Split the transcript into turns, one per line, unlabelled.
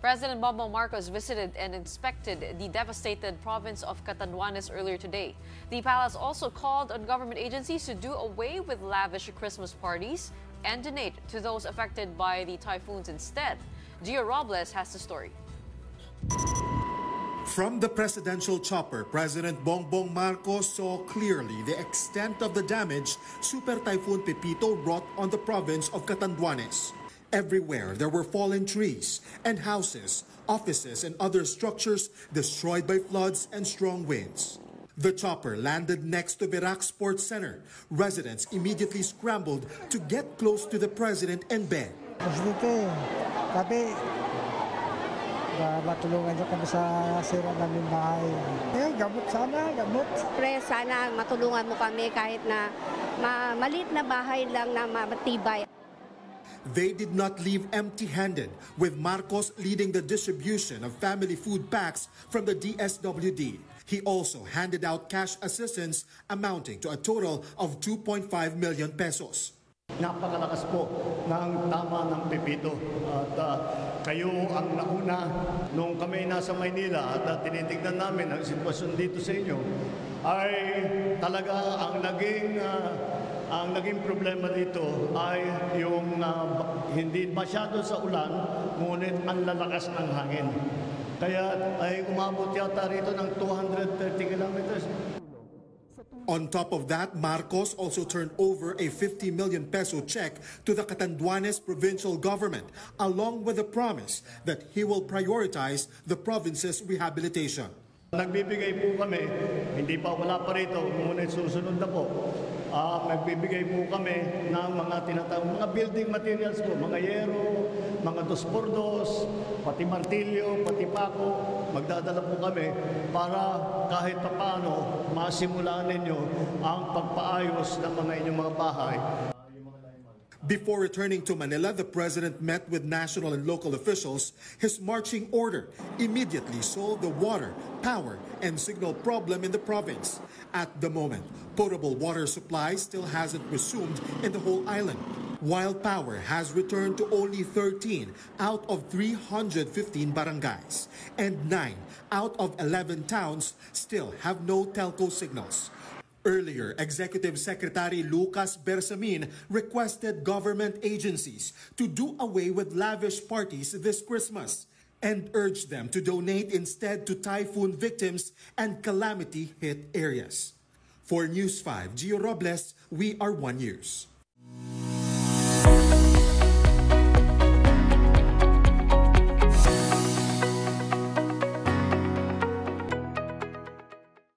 President Bongbong Marcos visited and inspected the devastated province of Catanduanes earlier today. The palace also called on government agencies to do away with lavish Christmas parties and donate to those affected by the typhoons instead. Gio Robles has the story.
From the presidential chopper, President Bongbong Marcos saw clearly the extent of the damage Super Typhoon Pepito wrought on the province of Catanduanes. Everywhere there were fallen trees and houses, offices and other structures destroyed by floods and strong winds. The chopper landed next to Virac Sports Center. Residents immediately scrambled to get close to the president and beg.
Matulungan niyo kami sa sira namin bahay. Gamot sana, gamot.
Pre, sana matulungan mo kami kahit na maliit na bahay lang na matibay.
They did not leave empty-handed, with Marcos leading the distribution of family food packs from the DSWD. He also handed out cash assistance amounting to a total of 2.5 million pesos.
Napakalakas po ng tama ng Pepito at kayo ang nauna nung kami nasa Maynila at tinitignan namin ang sitwasyon dito sa inyo ay talaga ang naging problema dito ay yung hindi masyado sa ulan ngunit ang lalakas ng hangin. Kaya ay umabot yata rito ng 230 kilometers.
On top of that, Marcos also turned over a 50 million peso check to the Catanduanes provincial government, along with a promise that he will prioritize the province's rehabilitation.
Nagbibigay po kami, hindi pa wala pa rito, ngunit susunod na po. Nagbibigay po kami ng mga mga building materials po, mga yero, mga 2x2, pati martilyo, pati pako. Magdadala po kami para kahit paano masimulan ninyo ang pagpaayos ng mga inyong mga bahay.
Before returning to Manila, the president met with national and local officials. His marching order immediately solved the water, power, and signal problem in the province. At the moment, potable water supply still hasn't resumed in the whole island, while power has returned to only 13 out of 315 barangays, and 9 out of 11 towns still have no telco signals. Earlier, Executive Secretary Lucas Bersamin requested government agencies to do away with lavish parties this Christmas and urged them to donate instead to typhoon victims and calamity-hit areas. For News 5, Gio Robles, We Are One News.